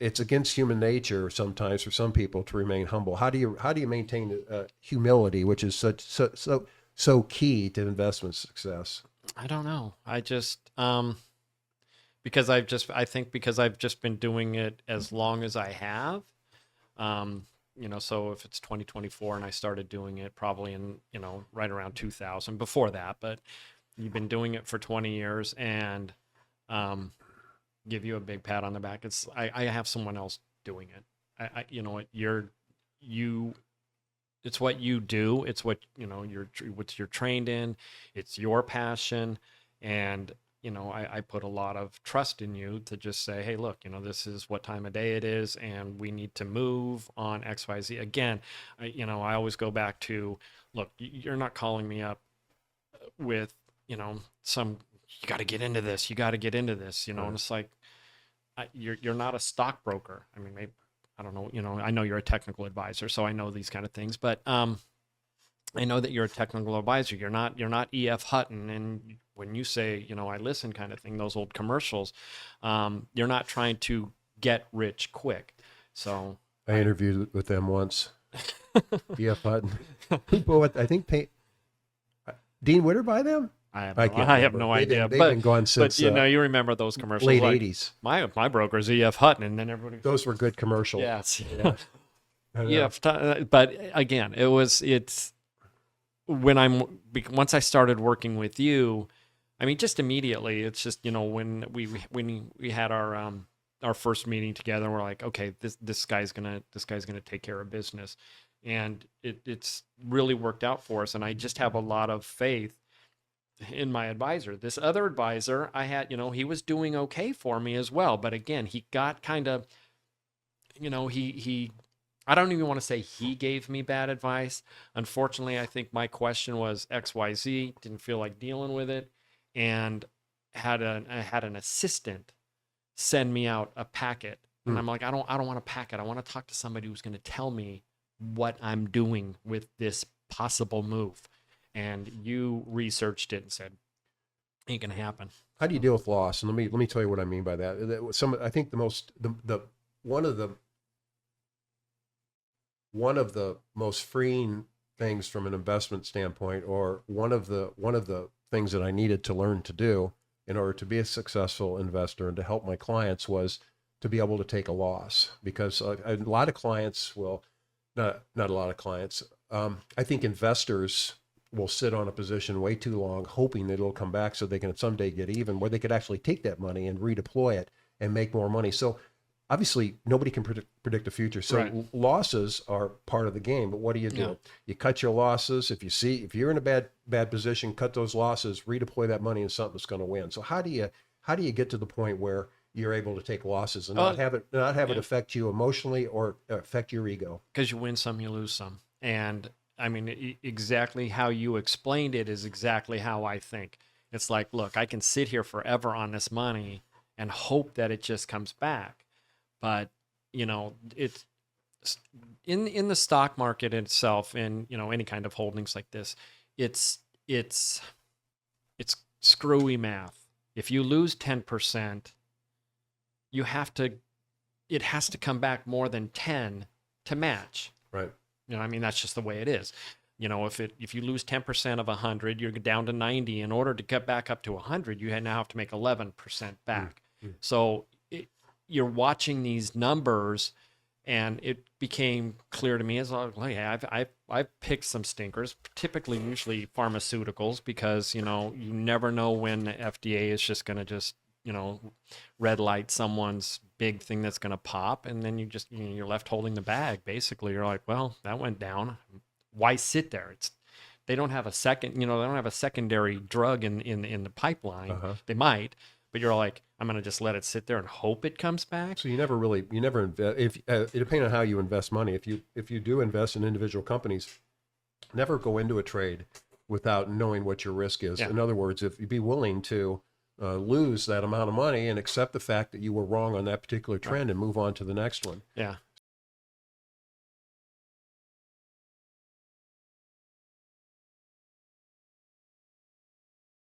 it's against human nature sometimes for some people to remain humble. How do you maintain humility, which is so key to investment success? I don't know. I just I think because I've just been doing it as long as I have. So if it's 2024 and I started doing it probably in, right around 2000 before that, but you've been doing it for 20 years and give you a big pat on the back. I have someone else doing it. It's what you do. It's what, you're trained in. It's your passion. And, I put a lot of trust in you to just say, hey, look, this is what time of day it is, and we need to move on XYZ. Again, I always go back to, look, you're not calling me up with, some, you got to get into this, and it's like, you're not a stockbroker. I mean, maybe, I don't know, I know you're a technical advisor, so I know these kind of things, but I know that you're a technical advisor. You're not E.F. Hutton, and when you say, I listen kind of thing, those old commercials, you're not trying to get rich quick. So I interviewed with them once. E.F. Hutton. I think Dean Witter buy them? I have no idea. They've been gone since. But you remember those commercials, late like, 80s. My broker's E.F. Hutton, and then everybody. Those were good commercials. Yes. Yeah. E.F. But again, it's once I started working with you, I mean, just immediately, it's just, when we had our first meeting together, we're like, okay, this guy's gonna take care of business, and it's really worked out for us, and I just have a lot of faith in my advisor. This other advisor I had, he was doing okay for me as well, but again, he got kind of, he I don't even want to say he gave me bad advice. Unfortunately, I think my question was XYZ, didn't feel like dealing with it, and I had an assistant send me out a packet. And I'm like, I don't want a packet. I want to talk to somebody who's going to tell me what I'm doing with this possible move. And you researched it and said, ain't going to happen. How do you deal with loss? And let me tell you what I mean by that. I think one of the most freeing things from an investment standpoint, or one of the things that I needed to learn to do in order to be a successful investor and to help my clients, was to be able to take a loss. Because a lot of clients will, not a lot of clients, I think investors will sit on a position way too long, hoping that it'll come back so they can someday get even, where they could actually take that money and redeploy it and make more money. So obviously nobody can predict the future. So Right. Losses are part of the game, but what do? Yeah. You cut your losses. If you're in a bad position, cut those losses, redeploy that money in something that's going to win. So how do you get to the point where you're able to take losses and not have it affect you emotionally or affect your ego? Because you win some, you lose some. And I mean, exactly how you explained it is exactly how I think. It's like, look, I can sit here forever on this money and hope that it just comes back. But, it's in the stock market itself, and, any kind of holdings like this, it's screwy math. If you lose 10%, it has to come back more than 10 to match. Right. I mean, that's just the way it is. If you lose 10% of 100, you're down to 90. In order to get back up to 100, you now have to make 11% back. Mm-hmm. So you're watching these numbers, and it became clear to me as well, hey, I've picked some stinkers, usually pharmaceuticals, because, you never know when the FDA is just going to red light someone's big thing that's going to pop, and then you're left holding the bag. Basically, you're like, well, that went down. Why sit there? They don't have a secondary drug in the pipeline. Uh-huh. They might, but you're like, I'm going to just let it sit there and hope it comes back. So you never invest. Depending on how you invest money, if you do invest in individual companies, never go into a trade without knowing what your risk is. Yeah. In other words, if you be willing to lose that amount of money and accept the fact that you were wrong on that particular trend, right, and move on to the next one. Yeah.